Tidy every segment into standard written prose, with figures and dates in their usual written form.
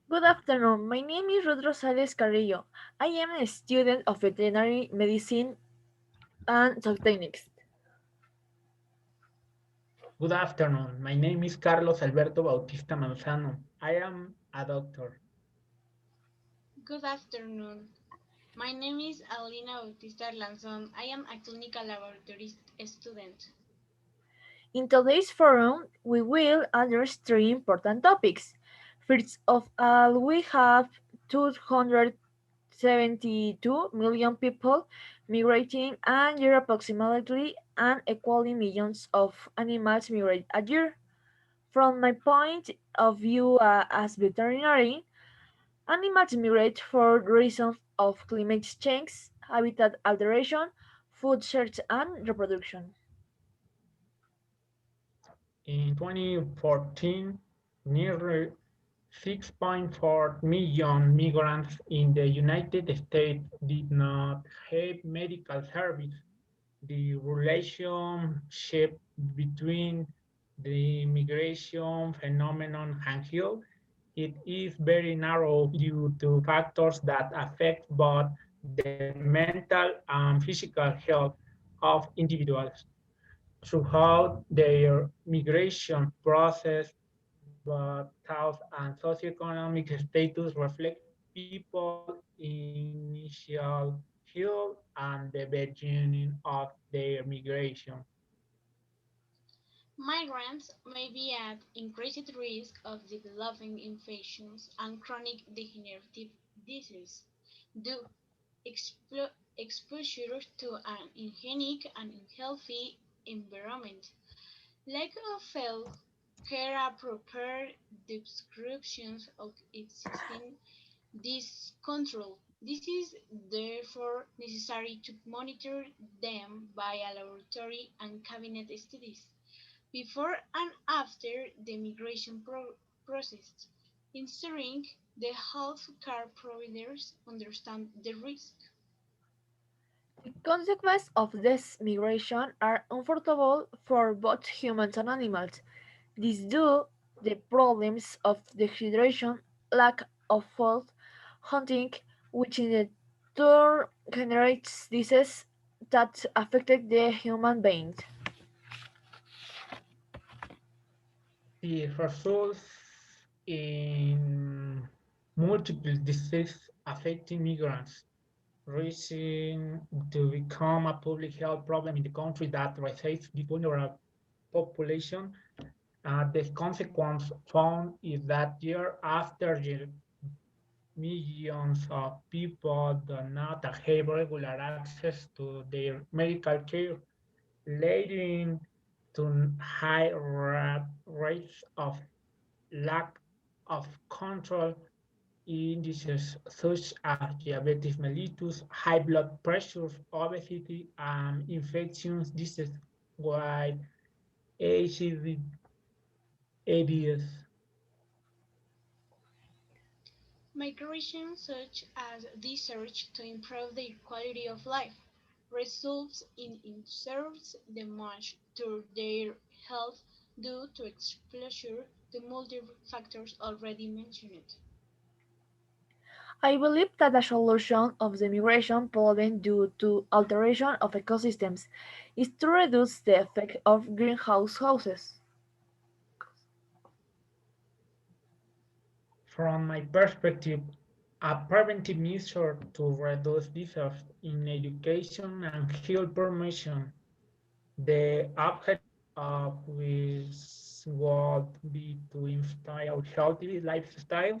Good afternoon. My name is Ruth Rosales Carrillo. I am a student of veterinary medicine and zootechnics. Good afternoon. My name is Carlos Alberto Bautista Manzano. I am a doctor. Good afternoon. My name is Alina Bautista Lanzon. I am a clinical laboratory student. In today's forum, we will address three important topics. First of all, we have 272 million people migrating a year approximately, and equally millions of animals migrate a year. From my point of view as veterinary, animals migrate for reasons of climate change, habitat alteration, food search, and reproduction. In 2014, nearly 6.4 million migrants in the United States did not have medical service. The relationship between the migration phenomenon and health it is very narrow due to factors that affect both the mental and physical health of individuals throughout their migration process, but health and socioeconomic status reflect people initial health and the beginning of their migration. Migrants may be at increased risk of developing infections and chronic degenerative disease due exposure to an unhygienic and unhealthy environment. Lack of health care are proper descriptions of existing this control. This is therefore necessary to monitor them by a laboratory and cabinet studies before and after the migration process, ensuring the health care providers understand the risk. The consequences of this migration are unfortunate for both humans and animals. This due the problems of dehydration, lack of food, hunting, which in the turn generates diseases that affect the human being. The results in multiple diseases affecting migrants, rising to become a public health problem in the country that resides the vulnerable population. The consequence found is that year after year, millions of people do not have regular access to their medical care, leading to high rates of lack of control indices such as diabetes mellitus, high blood pressure, obesity, and infectious diseases, while HIV, AIDS. Migration such as this search to improve their quality of life results in inserts damage to their health due to exposure to multiple factors already mentioned. I believe that the solution of the migration problem due to alteration of ecosystems is to reduce the effect of greenhouse gases. From my perspective, a preventive measure to reduce disease in education and health promotion. The objective of which would be to instill healthy lifestyle.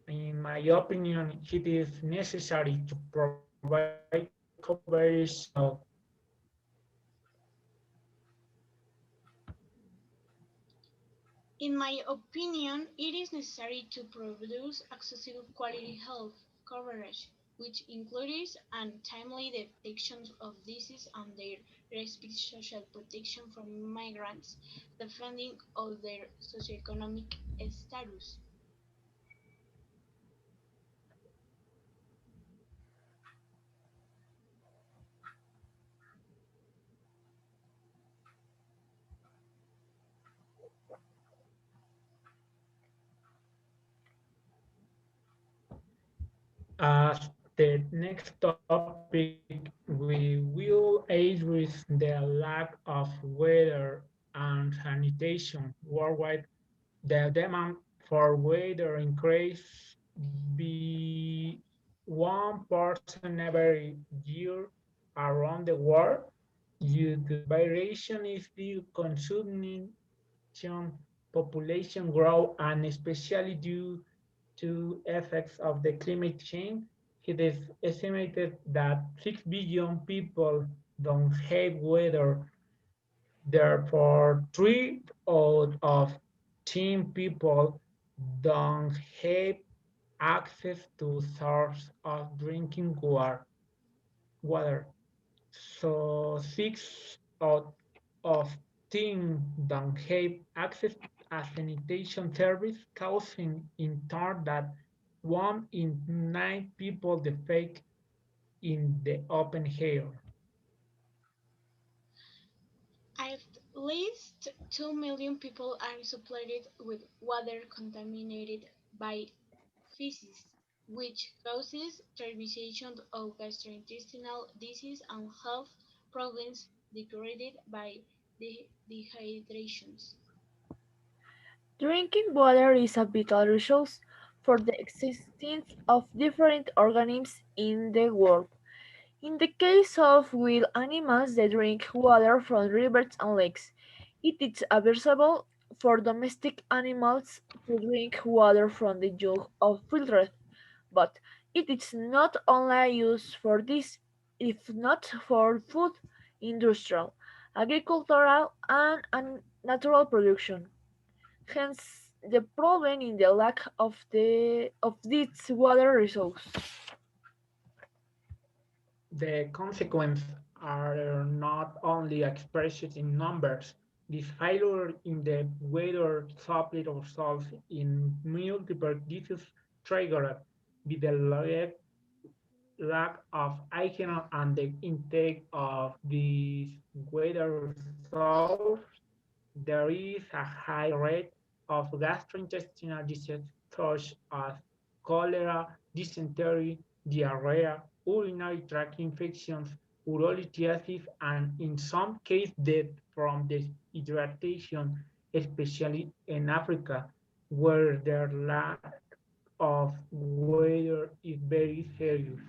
In my opinion, it is necessary to provide coverage In my opinion, it is necessary to produce accessible quality health coverage, which includes and timely detection of disease and their respective social protection from migrants, depending on their socioeconomic status. As the next topic, we will address the lack of water and sanitation worldwide. The demand for water increase by 1% every year around the world due to variation in the consumption, population growth, and especially due to effects of the climate change. It is estimated that 6 billion people don't have water. Therefore, 3 out of 10 people don't have access to source of drinking water. So 6 out of 10 don't have access to a sanitation service, causing in turn that 1 in 9 people defecate in the open air. At least 2 million people are supplemented with water contaminated by feces, which causes starvation of gastrointestinal disease and health problems degraded by dehydrations. Drinking water is a vital resource for the existence of different organisms in the world. In the case of wild animals, they drink water from rivers and lakes. It is advisable for domestic animals to drink water from the jug of filtered, but it is not only used for this, if not for food, industrial, agricultural, and natural production. Hence, the problem in the lack of this water resource. The consequences are not only expressed in numbers. This failure in the weather supply results in multiple diseases triggered by the lack of hygiene and the intake of these weather resources. There is a high rate of gastrointestinal diseases such as cholera, dysentery, diarrhea, urinary tract infections, urolithiasis, and in some cases death from dehydration, especially in Africa, where the lack of water is very serious.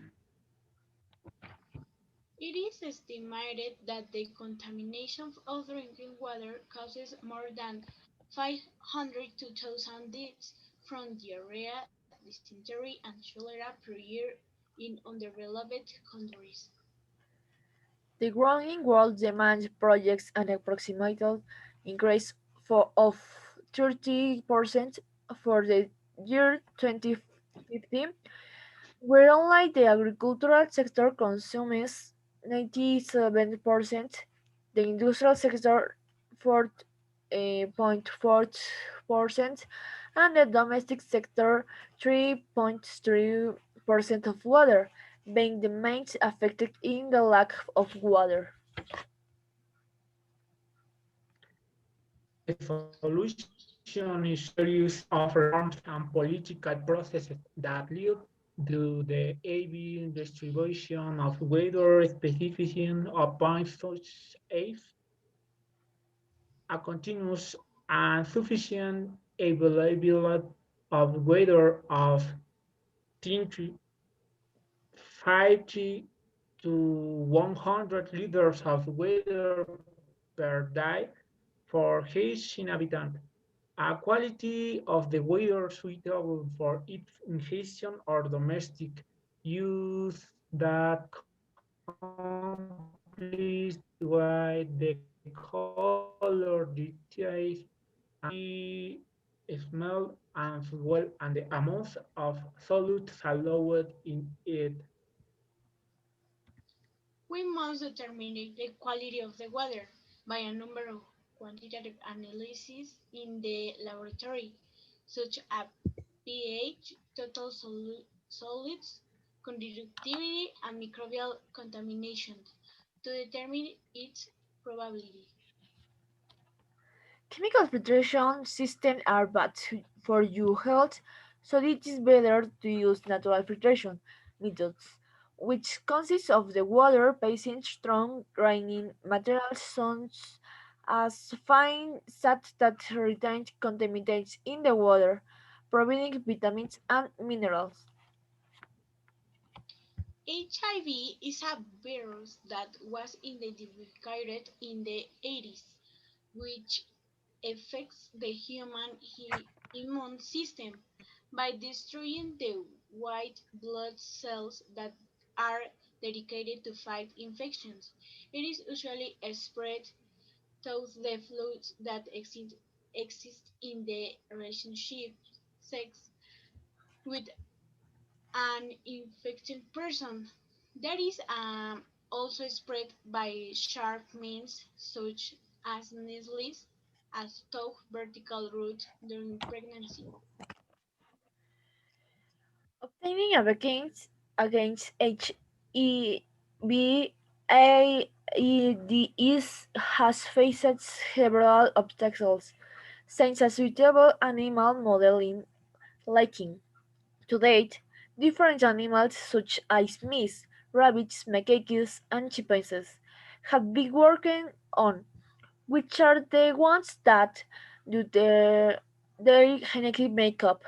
It is estimated that the contamination of drinking water causes more than 500 to 1,000 deaths from diarrhea, dysentery, and cholera per year in underdeveloped countries. The growing world demand projects an approximate increase of 30% for the year 2050, where only the agricultural sector consumes 97%, the industrial sector 4.4%, and the domestic sector 3.3% of water, being the main affected in the lack of water. The solution is series of reforms and political processes that lead to the even distribution of water specification of points such as a continuous and sufficient availability of water of 50 to 100 liters of water per day for each inhabitant. A quality of the water suitable for its ingestion or domestic use that completes with the color, details, and the smell as well and the amount of solutes allowed in it. We must determine the quality of the water by a number of quantitative analyses in the laboratory, such as pH, total solids, conductivity, and microbial contamination, to determine its probability. Chemical filtration systems are bad for your health, so it is better to use natural filtration. methods, which consists of the water passing strong draining materials such as fine sand that retain contaminants in the water, providing vitamins and minerals. HIV is a virus that was identified in the 80s, which affects the human immune system by destroying the white blood cells that are dedicated to fight infections. It is usually spread through the fluids that exist in the relationship sex with an infected person. That is also spread by sharp means such as needles, as tough vertical route during pregnancy. Obtaining a vaccine against HIV AIDS has faced several obstacles, since a suitable animal modeling lacking. To date, different animals such as mice, rabbits, macaques, and chimpanzees have been working on, which are the ones that, due to their genetic makeup,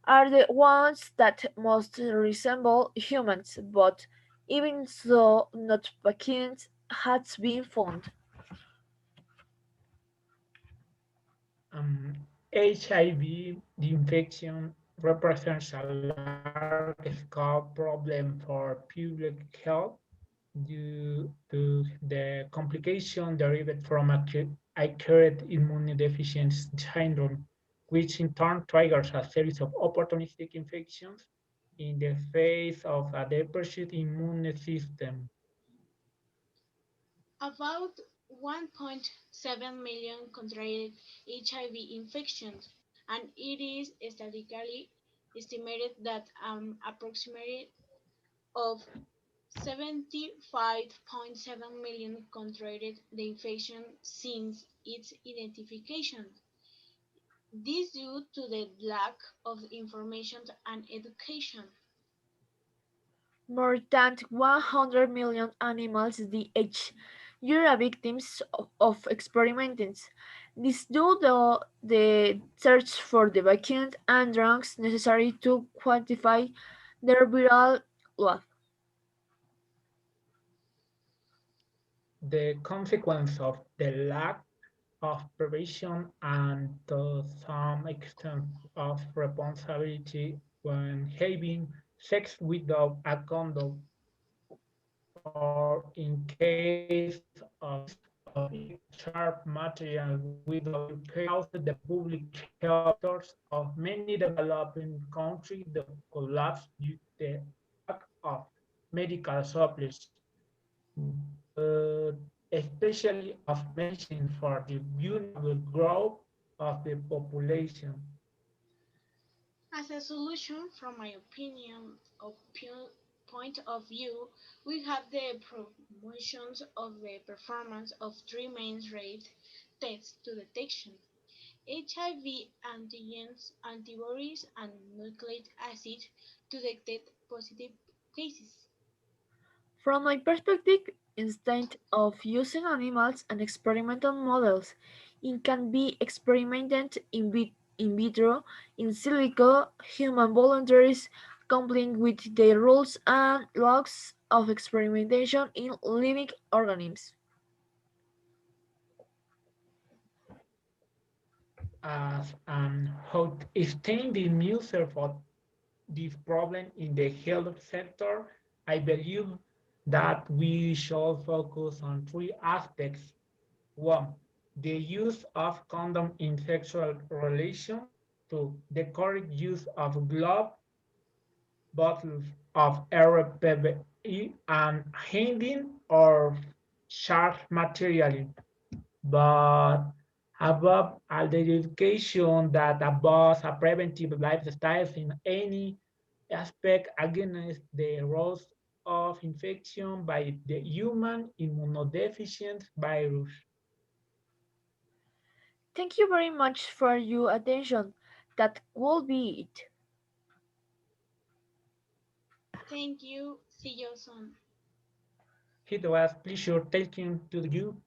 are the ones that most resemble humans, but even so, not vaccines has been found. Um, HIV infection represents a large-scale problem for public health due to the complication derived from acute immunodeficiency syndrome, which in turn triggers a series of opportunistic infections in the face of a deficient immune system. About 1.7 million contracted HIV infections, and it is statistically estimated that approximately of 75.7 million contracted the infection since its identification. This due to the lack of information and education. More than 100 million animals each year are victims of experiments. This due to the search for the vaccines and drugs necessary to quantify their viral load. The consequence of the lack of prevention and to some extent of responsibility when having sex without a condom or in case of use of sharp material without caused the public health sectors of many developing countries that collapse due to the lack of medical supplies, but especially of medicine for the vulnerable growth of the population. As a solution, from my point of view, we have the promotions of the performance of three main rate tests to detection: HIV antigens, antibodies, and nucleic acid to detect positive cases. From my perspective, instead of using animals and experimental models, it can be experimented in vitro, in silico, human voluntaries complying with the rules and logs of experimentation in living organisms. As how extending user for this problem in the health sector, I believe that we should focus on three aspects. One, the use of condom in sexual relation. Two, the correct use of glove bottles of RPVE and handing or sharp material. But above all, the education that above a preventive lifestyle in any aspect against the risk of infection by the human immunodeficient virus. Thank you very much for your attention. That will be it. Thank you. See you soon. It was pleasure talking to you.